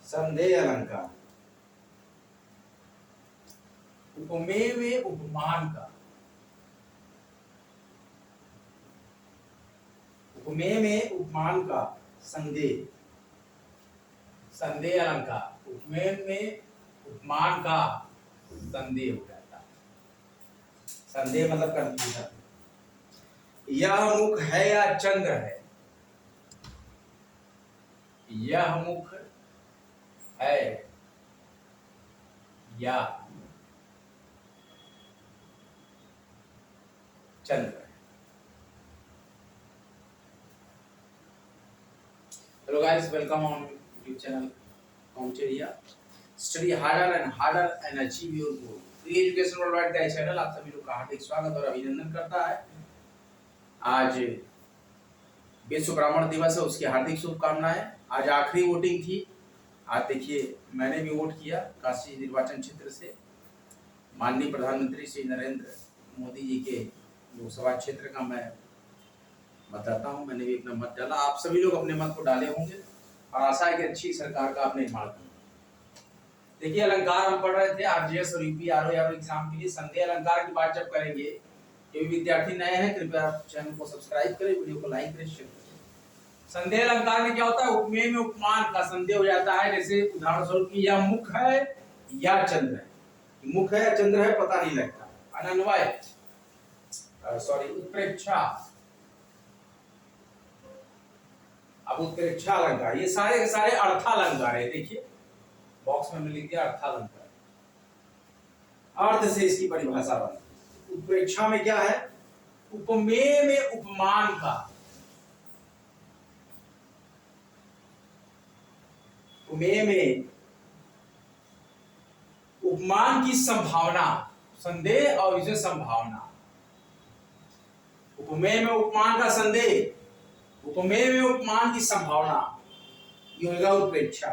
संदेह अलंकार। उपमेय में उपमान का, उपमेय में उपमान का संदेह, संदेह अलंकार। उपमेय में उपमान का संदेह हो जाता है। संदेह मतलब कंफ्यूजन। यह मुख है या चंद्र है, यह मुख है या चंद्र है। Hello guys, welcome on YouTube channel कॉम्चेरिया। Study harder and achieve your goal. Free education worldwide का चैनल आप सभी लोग का हार्दिक स्वागत और अभिनंदन करता है। आज विश्व ब्राह्मण दिवस है, उसकी हार्दिक शुभकामनाएं। आज आखिरी वोटिंग थी। आज देखिए, मैंने भी वोट किया काशी निर्वाचन क्षेत्र से। माननीय प्रधानमंत्री श्री नरेंद्र मोदी जी के लोकसभा क्षेत्र का मैं मतदाता हूं। मैंने भी अपना मत डाला। आप सभी लोग अपने मत को डाले होंगे और आशा है कि अच्छी सरकार का आप निर्माण करेंगे। देखिए, अलंकार हम पढ़ रहे थे आरजीएस और यूपी आरओ एग्जाम के लिए। संदेह अलंकार की बात जब करेंगे, जो भी विद्यार्थी नए हैं कृपया आप चैनल को सब्सक्राइब करें, वीडियो को लाइक करें, शेयर करें। संदेह अलंकार में क्या होता है? उपमेय में उपमान का संदेह हो जाता है। जैसे उदाहरण स्वरूप की यह मुख है या चंद्र है। मुख है या चंद्र है पता नहीं लगता। अनन्वय उत्प्रेक्षा, अब उत्प्रेक्षा अलंकार, ये सारे के सारे अर्थालंकार है। देखिए बॉक्स में लिख दिया अर्थालंकार। अर्थ से इसकी परिभाषा बनी। उत्प्रेक्षा में क्या है? उपमेय में उपमान का, उपमेय में उपमान की संभावना, संदेह और विशेष संभावना। उपमेय में उपमान का संदेह, उपमेय में उपमान की संभावना, ये होगा उत्प्रेक्षा।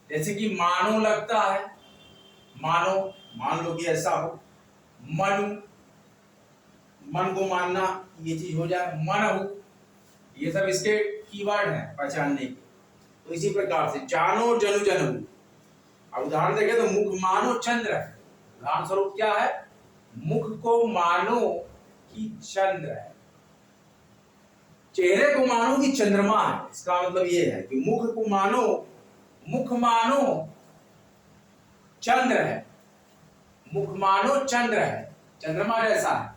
जैसे कि मानो लगता है, मानो, मान लो कि ऐसा हो, मन, मन को मानना, ये चीज हो जाए, मन हो, ये सब इसके कीवर्ड हैं पहचानने के। तो इसी प्रकार से जानो जनु जनु। अब उदाहरण देखें तो मुख मानो चंद्र है। उदाहरण स्वरूप क्या है? मुख को मानो कि चंद्र है, चेहरे को मानो कि चंद्रमा है। इसका मतलब ये है कि मुख को मानो, मुख मानो चंद्र है, मुख मानो चंद्र है, चंद्रमा जैसा है।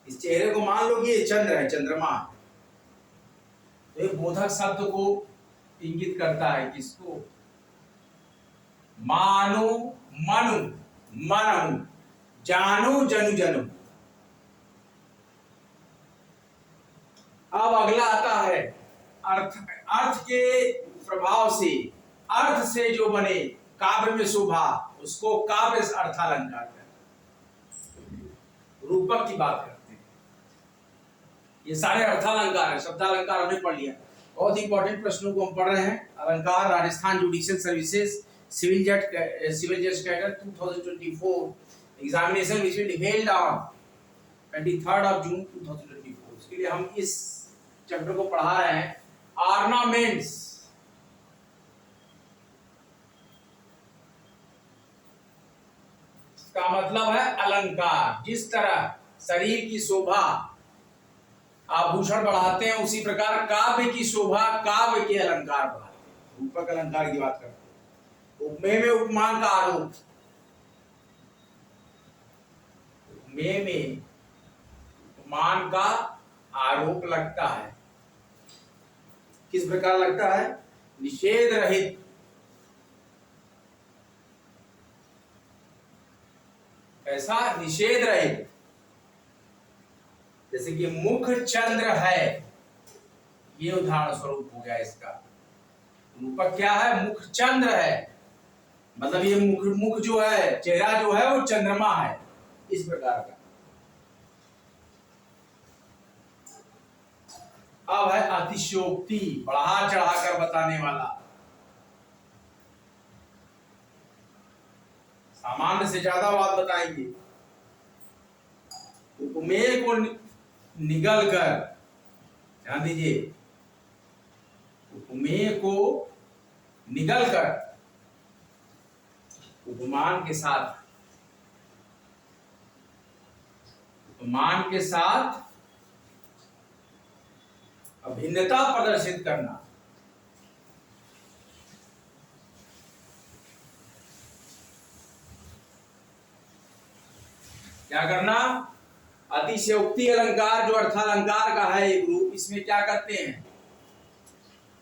इस चेहरे को मान लो कि ये चंद्र है, चंद्रमा है। तो ये बोधक शब्द को इंगित करता है किसको? मानो मनु, मनहु, जानो जनु जनु। अब अगला आता है अर्थ। अर्थ के प्रभाव से, अर्थ से जो बने काव्य में शोभा, उसको काव्य अर्थालंकार कहते हैं। रूपक की बात करते हैं। ये सारे अर्थालंकार है। शब्दालंकार हमने पढ़ लिया। बहुत इंपॉर्टेंट प्रश्नों को हम पढ़ रहे हैं। अलंकार राजस्थान जुडिशियल सर्विसेज सिविल जज cadre 2024 examination which will held on 23 जून 2024। इसके लिए हम इस चैप्टर को पढ़ा रहे हैं। ऑर्नामेंट्स, इसका मतलब है अलंकार। जिस तरह शरीर की शोभा आभूषण बढ़ाते हैं, उसी प्रकार काव्य की शोभा काव्य के अलंकार बढ़ाते हैं। रूपक अलंकार की बात करते हैं। उपमेय में उपमान का आरोप, उपमेय में उपमान का आरोप लगता है। किस प्रकार लगता है? निषेध रहित, ऐसा निषेध रहित। जैसे कि मुख चंद्र है, ये उदाहरण स्वरूप हो गया इसका। रूपक क्या है? मुख चंद्र है, मतलब ये मुख जो है, चेहरा जो है वो चंद्रमा है, इस प्रकार का। अब है अतिशयोक्ति, बढ़ा चढ़ाकर बताने वाला, सामान्य से ज्यादा बात बताएंगे। उपमेय को निगल कर, ध्यान दीजिए, उपमेय को निगलकर उपमान के साथ अभिन्नता प्रदर्शित करना। क्या करना? अतिशयोक्ति अलंकार जो अर्थालंकार का है एक रूप, इसमें क्या करते हैं?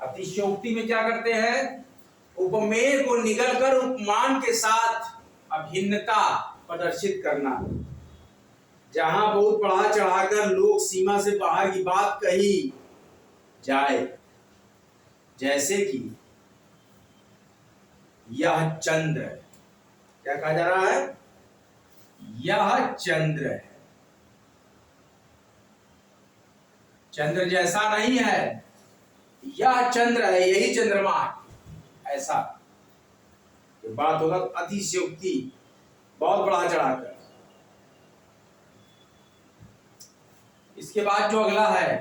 अतिशयोक्ति में क्या करते हैं? उपमेय को निगलकर उपमान के साथ अभिन्नता प्रदर्शित करना। जहां बहुत बढ़ा चढ़ाकर लोग सीमा से बाहर की बात कही जाए, जैसे कि यह चंद्र, क्या कहा जा रहा है? यह चंद्र है, चंद्र जैसा नहीं है, यह चंद्र है, यही चंद्रमा है, ऐसा तो बात होगा। अतिशयोक्ति, बहुत बढ़ा चढ़ाकर। इसके बाद जो अगला है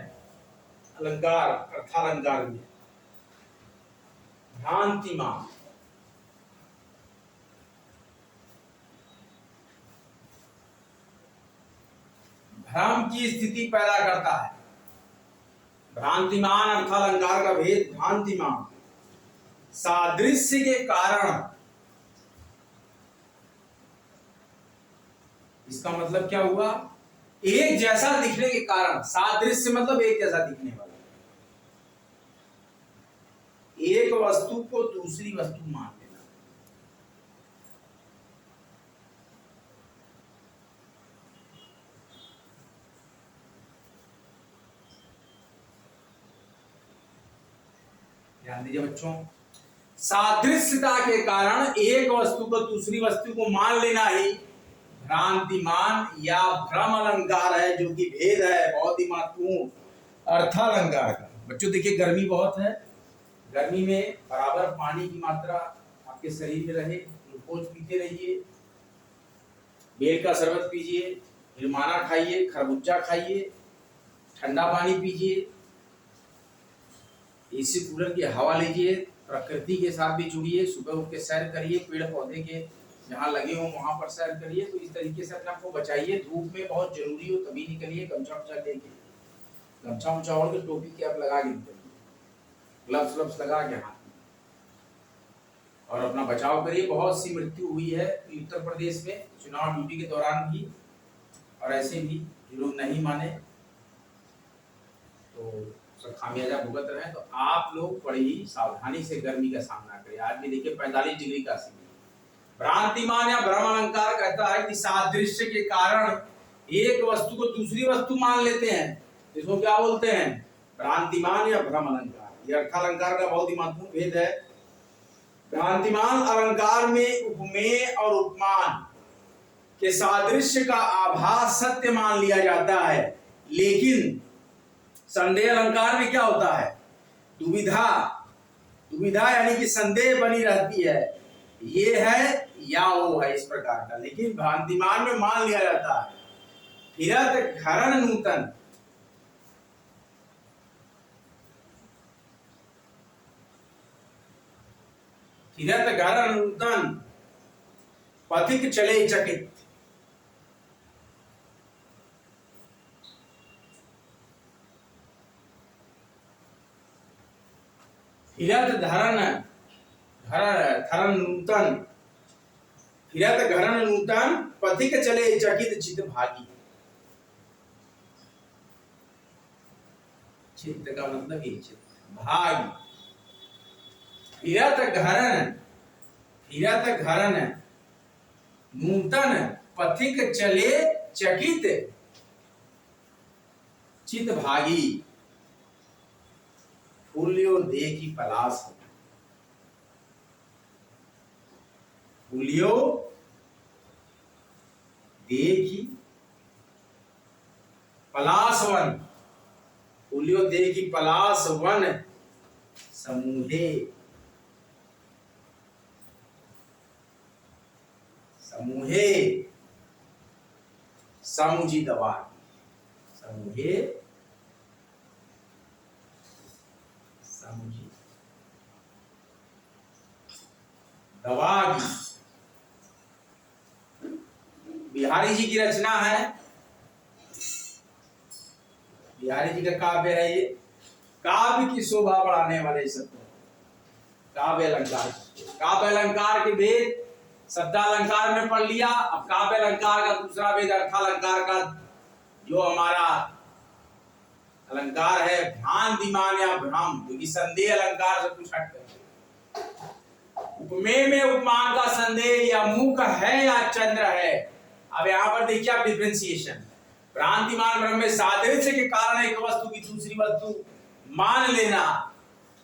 अलंकार, अर्थालंकार में भ्रांतिमान। भ्रम की स्थिति पैदा करता है। भ्रांतिमान अर्थालंकार का भेद। भ्रांतिमान सादृश्य के कारण, इसका मतलब क्या हुआ? एक जैसा दिखने के कारण। सादृश्य मतलब एक जैसा दिखने वाला, एक वस्तु को दूसरी वस्तु मान लेना। ध्यान दीजिए बच्चों, सादृश्यता के कारण एक वस्तु को दूसरी वस्तु को मान लेना ही भ्रांतिमान या भ्रम अलंकार है, जो कि भेद है बहुत ही महत्वपूर्ण अर्थालंकार का। बच्चों देखिए, गर्मी बहुत है, गर्मी में बराबर पानी की मात्रा आपके शरीर में रहे, ग्लूकोज पीते रहिए, बेल का शरबत पीजिए, हिरमाना खाइए, खरबूजा खाइए, ठंडा पानी पीजिए, एसी कूलर की हवा लीजिए, प्रकृति के साथ भी जुड़िए, सुबह उठ के सैर करिए, पेड़ पौधे के जहाँ लगे हो वहां पर सैर करिए। तो इस तरीके से अपने आपको बचाइए। धूप में बहुत जरूरी हो तभी निकलिए, गमछा उमछा लेके, गमछा उमछा ओढ़ के, टोपी कैप लगा के निकलिए, ग्लव्स लगा के हाथ में, और अपना बचाव करिए। बहुत सी मृत्यु हुई है उत्तर प्रदेश में चुनाव ड्यूटी के दौरान भी, और ऐसे भी जो लोग नहीं माने तो सब खामियाजा भुगत रहे हैं। तो आप लोग बड़ी ही सावधानी से गर्मी का सामना करिए। आज भी देखिए 45 डिग्री का सीमा। भ्रांतिमान या भ्रम अलंकार कहता है कि सादृश्य के कारण एक वस्तु को दूसरी वस्तु मान लेते हैं, इसको क्या बोलते हैं? भ्रांतिमान या भ्रम अलंकार। यह अर्थालंकार का बहुत ही महत्वपूर्ण भेद है। भ्रांतिमान अलंकार में उपमेय और उपमान के सादृश्य का आभास सत्य मान लिया जाता है, लेकिन संदेह अलंकार में क्या होता है? दुविधा यानी कि संदेह बनी रहती है, ये है या वो है, इस प्रकार का। लेकिन भ्रांतिमान में मान लिया जाता है। फिरत घरन नूतन, फिरत घरन नूतन, पथिक चले चकित। फिरत धरन नूतन, फिरत घरन नूतन, पथिक चले चकित चित भागी। चित्त का मतलब ये चित्त, भागी। फिरत घरन नूतन, पथिक चले चकित चित भागी। फूलियो देखी पलास, फूलियो देखी पलासवन, फूलियो देखी पलासवन समूहे, समूहे समुझी दवा, समूहे समुझी। दवागी। बिहारी जी की रचना है, बिहारी जी का काव्य है ये। काव्य की शोभा बढ़ाने वाले शब्द काव्य अलंकार। काव्य अलंकार के भेद शब्दालंकार में पढ़ लिया। अब काव्य अलंकार का दूसरा भेद अर्थालंकार का, जो हमारा अलंकार है भ्रांतिमान या भ्रम, क्योंकि संदेह अलंकार से कुछ हट कर। उपमेय में उपमान का संदेह या मुख है या चंद्र है। अब यहाँ पर देखिए आप डिफरेंशिएशन। भ्रांतिमान भ्रम में सादृश्य के कारण एक वस्तु की दूसरी वस्तु मान लेना।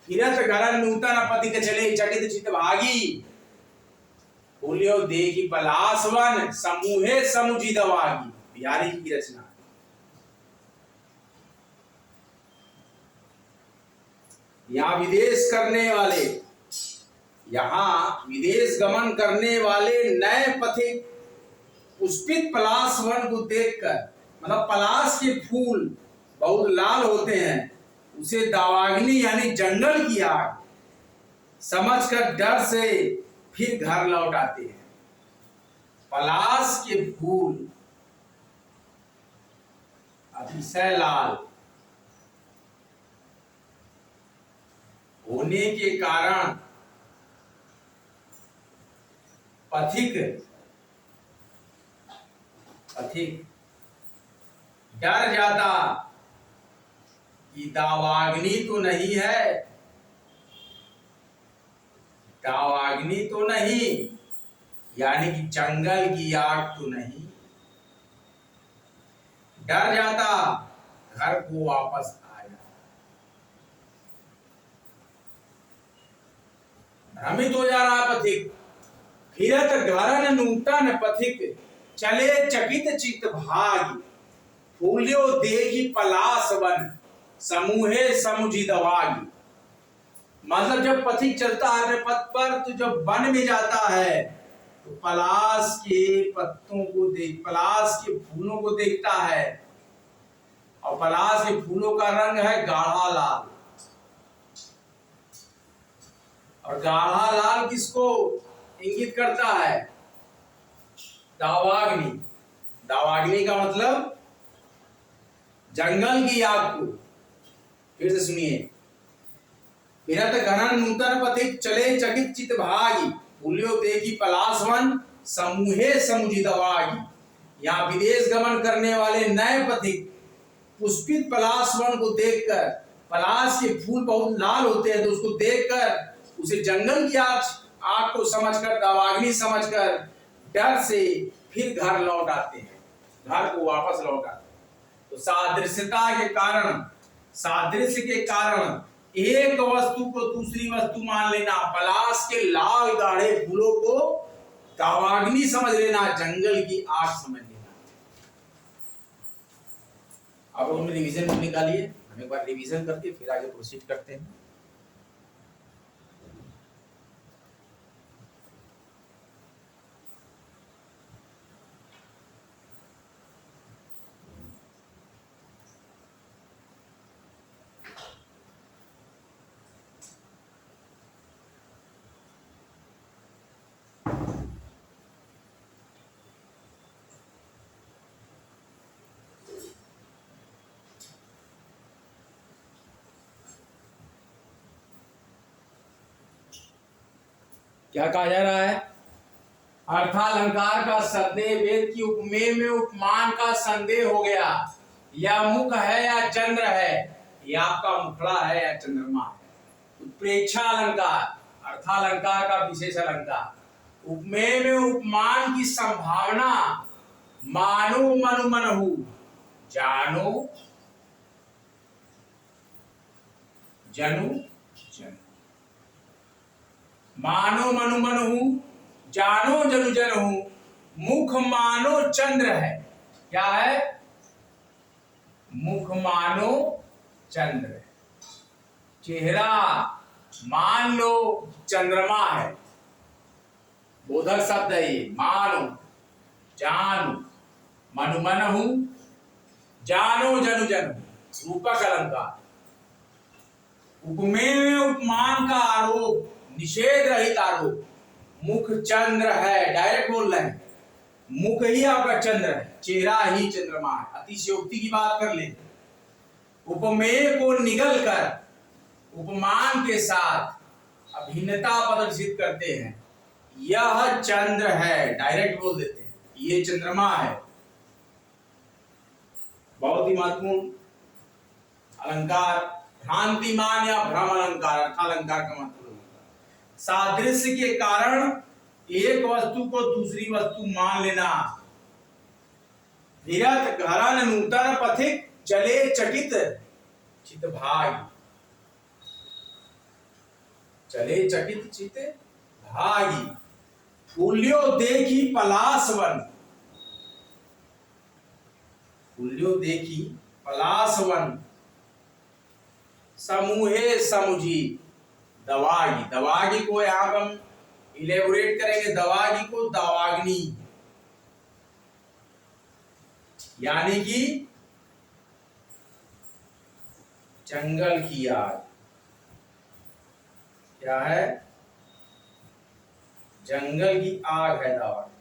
फिरत गरन नूतन पथिक चले चकित चित भागी। बोलियो देखी पलासवन समूहे समुझी दवागी। बिहारी जी की रचना। यहाँ विदेश करने वाले, यहाँ विदेश गमन करने वाले नए पथिक पुष्पित पलाश वन को देखकर, मतलब पलाश के फूल बहुत लाल होते हैं, उसे दावाग्नि यानी जंगल की आग समझकर डर से फिर घर लौट आते हैं। पलाश के फूल अतिशय लाल होने के कारण पथिक डर जाता कि दावाग्नि तो नहीं है, दावाग्नि तो नहीं, यानी कि जंगल की आग तो नहीं। डर जाता, घर को वापस आया। भ्रमित हो जा रहा पथिक। फिरत गरन नूतन पथिक चले चकित चित भागी। फूलियो देखी पलाश वन समूहे समुझी दवागी। मतलब जब पथिक चलता है अपने पथ पर, तो जब वन में जाता है तो पलाश के पत्तों को पलाश के फूलों को देखता है, और पलाश के फूलों का रंग है गाढ़ा लाल। और गाढ़ा लाल किसको इंगित करता है? दावाग्नि। दावाग्नि का मतलब जंगल की आग को। फिर से सुनिए। फिरत गरन नूतन पथिक चले चकित चित भागी। फूलियो देखी पलाशवन समूहे समुझी दवागी। यहाँ विदेश गमन करने वाले नए पथिक पुष्पित पलाशवन को देखकर, पलाश के फूल बहुत लाल होते हैं तो उसको देखकर उसे जंगल की आग को समझकर, दावाग्नि समझकर डर से फिर घर लौट आते हैं, घर को वापस लौट आते हैं। तो सादृश्यता के कारण, सादृश्य के कारण एक वस्तु को दूसरी वस्तु मान लेना, पलाश के लाल गाढ़े फूलों को दावाग्नि समझ लेना, जंगल की आग समझ लेना। अब उनमें रिवीजन निकालिए। हम एक बार रिवीजन करके फिर आगे प्रोसीड करते हैं। क्या कहा जा रहा है? अर्थालंकार का संदेह वेद की उपमेय में उपमान का संदेह हो गया। या मुख है या चंद्र है, या आपका मुखड़ा है या चंद्रमा है। उत्प्रेक्षा अलंकार, अर्थालंकार का विशेष अलंकार। उपमेय में उपमान की संभावना मानो मनु मनहु जानो जनु जनु। मानो मनु मनहु जानो जनु जनहु। मुख मानो चंद्र है। क्या है? मुख मानो चंद्र है। चेहरा मान लो चंद्रमा है। बोधक शब्द है ये। मानो, जानो, मनु मनहु, जानो जनु जनु। रूपक अलंकार। उपमेय में उपमान का आरोप निषेध रहित आरोप। मुख चंद्र है, डायरेक्ट बोल रहे हैं, मुख ही आपका चंद्र है, चेहरा ही चंद्रमा है। अतिशयोक्ति की बात कर ले, उपमेय को निगल कर उपमान के साथ अभिन्नता प्रदर्शित करते हैं। यह चंद्र है, डायरेक्ट बोल देते हैं, ये चंद्रमा है। बहुत ही महत्वपूर्ण अलंकार, भ्रांतिमान या भ्रम अलंकार, अर्थालंकार का मतलब सादृश्य के कारण एक वस्तु को दूसरी वस्तु मान लेना। विरत घरन नूतन पथिक चले चकित चित भाई, चले चकित चित भाई। फूल्यो देखी पलासवन, फूल्यो देखी पलासवन, समूहे समुझी दवागी। दवागी को यहां हम इलेबोरेट करेंगे, दवागी को दवाग्नि, यानी कि जंगल की आग। क्या है? जंगल की आग है दवाग्नि।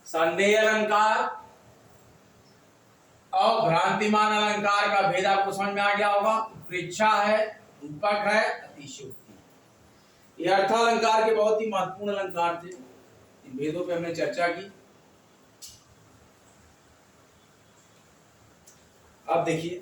संदेह अलंकार और भ्रांतिमान अलंकार का भेद आपको समझ में आ गया होगा। उत्प्रेक्षा है, रूपक है, अतिशयोक्ति। ये अर्थालंकार के बहुत ही महत्वपूर्ण अलंकार थे। इन भेदों पे हमने चर्चा की। अब देखिए,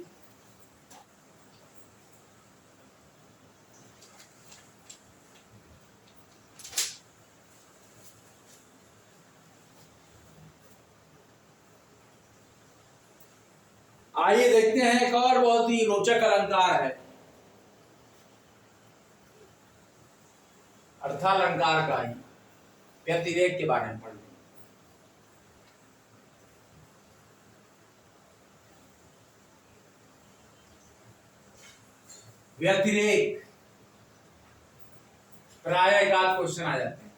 आइए देखते हैं एक और बहुत ही रोचक अलंकार है, अर्थालंकार का ही व्यतिरेक के बारे में पढ़ लें। व्यतिरेक प्राय एक आध क्वेश्चन आ जाते हैं।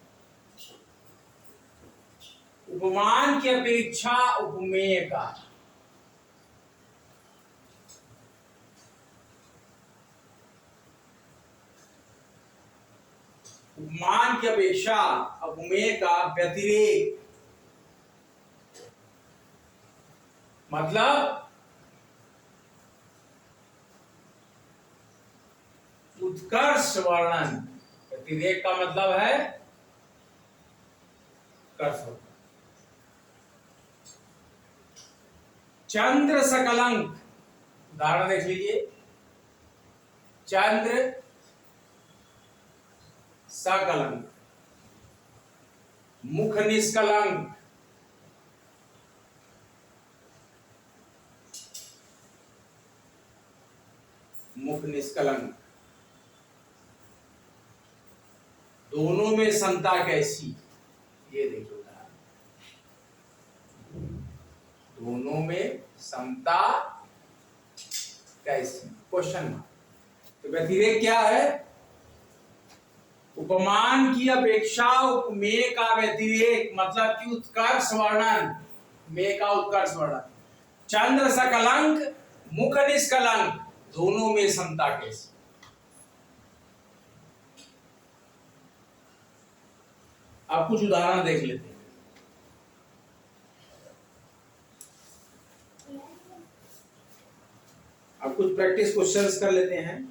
उपमान की अपेक्षा उपमेय का, उपमान की अपेक्षा उपमेय का व्यतिरेक, मतलब उत्कर्ष वर्णन। व्यतिरेक का मतलब है उत्कर्ष। चंद्र सकलंक, उदाहरण देख लीजिए। चंद्र सकलंक, मुख निष्कलंक, मुख निष्कलंक, दोनों में समता कैसी? ये देखो, दोनों में समता कैसी? Question mark. तो व्यतिरेक क्या है? उपमान की अपेक्षा उपमेय का व्यतिरेक, मतलब कि उत्कर्ष वर्णन, में का उत्कर्ष वर्णन। चंद्र सकलंक, मुख निष्कलंक, दोनों में समता कैसी? अब कुछ उदाहरण देख लेते हैं। अब कुछ प्रैक्टिस क्वेश्चंस कर लेते हैं।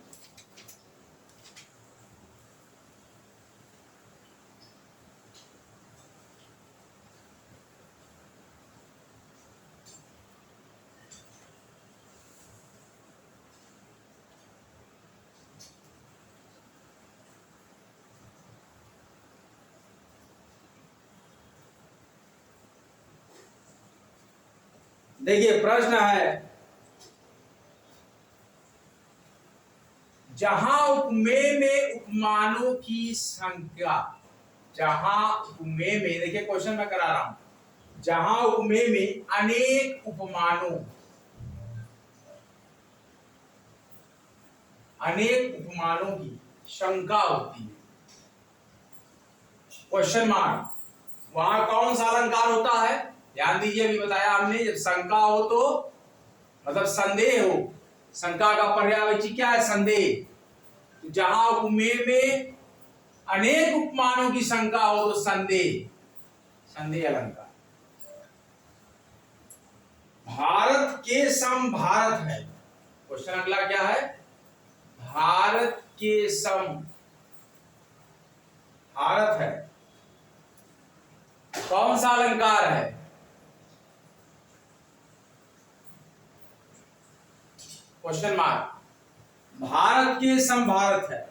देखिए प्रश्न है, जहां उपमेय में उपमानों की संख्या, जहां उपमेय में, देखिए क्वेश्चन मैं करा रहा हूं, जहां उपमेय में अनेक उपमानों, अनेक उपमानों की शंका होती है, क्वेश्चन मार्क, वहां कौन सा अलंकार होता है? ध्यान दीजिए, अभी बताया हमने, जब शंका हो तो मतलब संदेह हो, शंका का पर्यायवाची क्या है? संदेह। जहां उपमेय में अनेक उपमानों की शंका हो तो संदेह, संदेह अलंकार। भारत के सम भारत है, क्वेश्चन अगला क्या है, भारत के सम भारत है, कौन सा अलंकार है? Question mark. भारत के सम भारत है,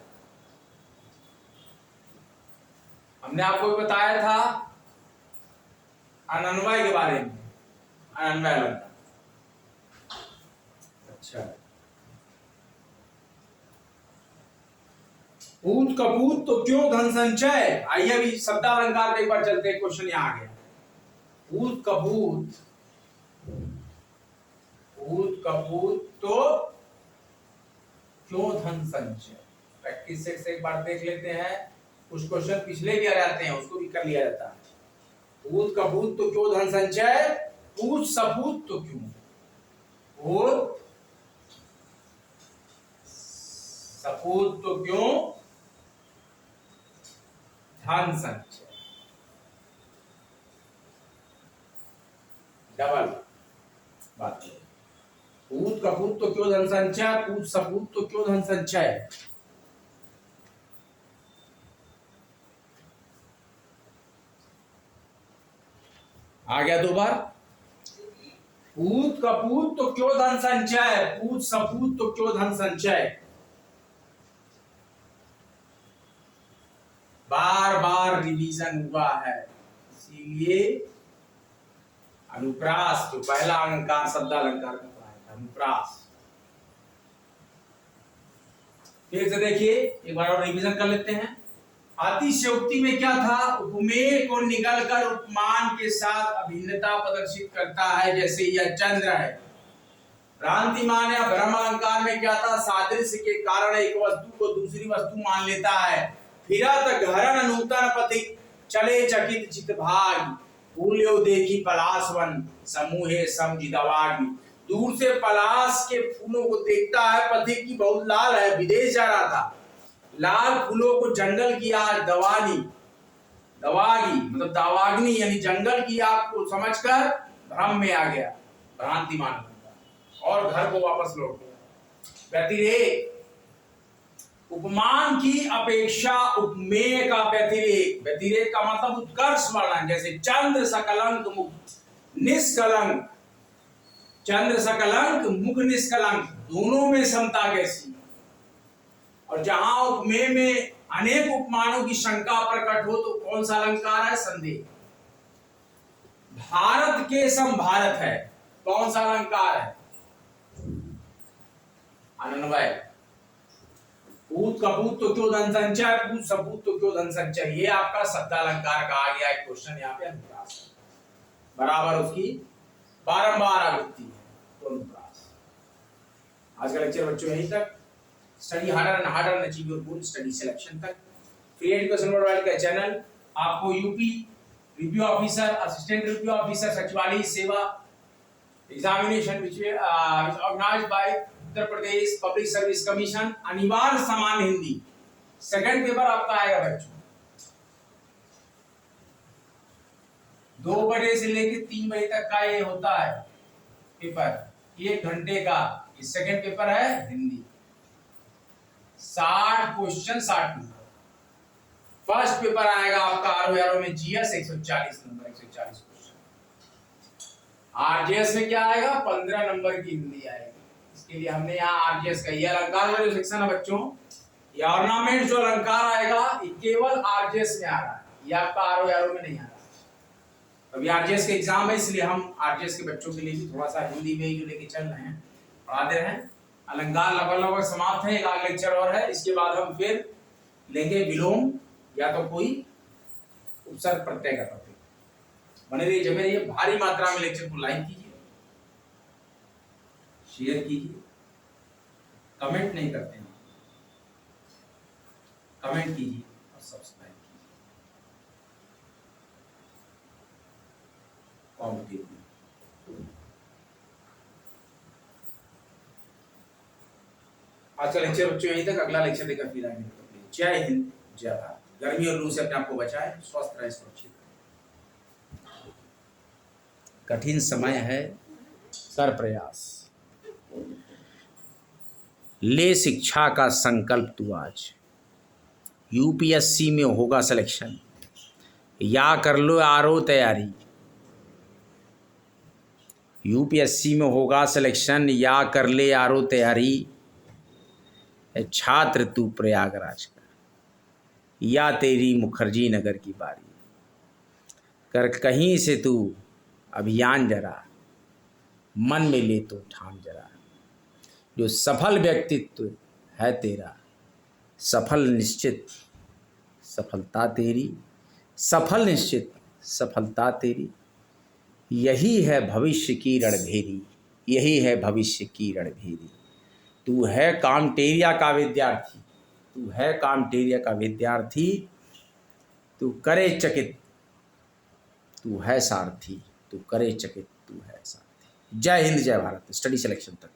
हमने आपको बताया था अनन्वय के बारे में, अनन्वय अलंकार। अच्छा, पूत कपूत तो क्यों धन संचय। आइए अभी शब्दालंकार पे एक बार चलते हैं, क्वेश्चन यहां आ गया। पूत कपूत, पूत कपूत तो क्यों धन संचय। प्रैक्टिस सेट से एक बार देख लेते हैं, कुछ क्वेश्चन पिछले भी आ जाते हैं, उसको भी कर लिया जाता है। पूत कपूत तो क्यों धन संचय, पूत सपूत तो क्यों, पूत सपूत तो क्यों धन संचय। डबल बात, पूत कपूत तो क्यों धन संचय, पूत सपूत तो क्यों धन संचय। आ गया दो बार। पूत कपूत तो क्यों धन संचय, पूत सपूत तो क्यों धन संचय। बार बार रिवीजन हुआ है, इसीलिए अनुप्रास जो पहला अलंकार शब्दालंकार में पढ़ा था, अनुप्रास। फिर से देखिए, एक बार और रिवीजन कर लेते हैं। अतिशयोक्ति में क्या था, उपमेय को निगलकर उपमान के साथ अभिन्नता प्रदर्शित करता है, जैसे यह चंद्र है। भ्रांतिमान या भ्रम अलंकार में क्या था, सादृश्य के कारण एक वस्तु को दूसरी वस्तु मान लेता है। फिरत घरण नूतन पति चले चकित चित भाग, फूल्यो देखी पलाश वन समूहे समझिदवाग्नि। दूर से पलाश के फूलों को देखता है, पथिक की बहुत लाल है, विदेश जा रहा था, लाल फूलों को जंगल की आग दवानी, दवागी मतलब दावाग्नि यानी जंगल की आग को समझकर भ्रम में आ गया, भ्रांति मान लिया और घर को वापस लौट गया। व्यतिरेक, उपमान की अपेक्षा उपमेय का व्यतिरेक। व्यतिरेक का मतलब उत्कर्ष वर्णन, जैसे चंद्र सकलंक मुख निष्कलंक, चंद्र सकलंक मुख निष्कलंक, दोनों में समता कैसी। और जहां उपमेय में अनेक उपमानों की शंका प्रकट हो तो कौन सा अलंकार है, संदेह। भारत के सम भारत है, कौन सा अलंकार है, अनन्वय। पूत कपूत तो क्यों धन संचय, पूत सपूत तो क्यों धन संचय, ये आपका शब्दालंकार का आ गया एक क्वेश्चन यहाँ पे अनुप्रास बराबर उसकी बारंबार आवृत्ति है, तो अनुप्रास। आज का लेक्चर बच्चों यहीं तक। Study harder and harder and achieve your goal, study selection तक। फ्री एजुकेशन वर्ल्डवाइड का चैनल आपको UP review officer, assistant review officer, सचिवालय सेवा examination which is organized by Uttar Pradesh public service commission, अनिवार्य समान हिंदी सेकंड पेपर आपका आएगा बच्चों 2 बजे से लेकर 3 बजे तक का ये होता है पेपर, 1 घंटे का। ये सेकंड पेपर है Hindi, 60 question 60 number. First paper आएगा आपका आरओ में जीएस 140 नंबर, 140 क्वेश्चन। आरजेएस में क्या आएगा, 15 नंबर की हिंदी आएगी। इसके लिए हमने यहाँ आरजेएस का ये अलंकार वाला जो सेक्शन है बच्चों, ये ऑर्नामेंट जो अलंकार आएगा ये केवल आरजेएस में आ रहा है, ये आपका आरओ में नहीं आ रहा। अभी आरजेएस का एग्जाम है, इसलिए हम आरजेएस के बच्चों के लिए भी थोड़ा सा हिंदी में ही जो लेके चल रहे हैं, पढ़ा दे रहे हैं। अलंकार लगभग समाप्त है, एक आध लेक्चर और है, इसके बाद हम फिर लेंगे विलोम या तो कोई उपसर्ग प्रत्यय का टॉपिक। बने रहिए, जमे रहिए। भारी मात्रा में लेक्चर को लाइक कीजिए, शेयर कीजिए, कमेंट नहीं करते हैं, कमेंट कीजिए और सब्सक्राइब कीजिए। कॉम्पिटिटिव आज का लेक्चर बच्चों यहीं तक, अगला लेक्चर देकर फिर आएंगे। जय हिंद, जय भारत। गर्मी और लू से अपने आप को बचाएं, स्वस्थ रहें, सुरक्षित। कठिन समय है, कर प्रयास, ले शिक्षा का संकल्प तू आज। यूपीएससी में होगा सिलेक्शन, या कर लो आरओ तैयारी। यूपीएससी में होगा सिलेक्शन, या कर ले आरओ तैयारी। छात्र तू प्रयागराज का, या तेरी मुखर्जी नगर की बारी। कर कहीं से तू अभियान जरा, मन में ले तो ठान जरा। जो सफल व्यक्तित्व है तेरा, सफल निश्चित सफलता तेरी, सफल निश्चित सफलता तेरी। यही है भविष्य की रणभेरी, यही है भविष्य की रणभेरी। तू है कामटेरिया का विद्यार्थी, तू है कामटेरिया का विद्यार्थी। तू करे चकित, तू है सारथी, तू करे चकित, तू है सारथी। जय हिंद, जय भारत। स्टडी सिलेक्शन तक।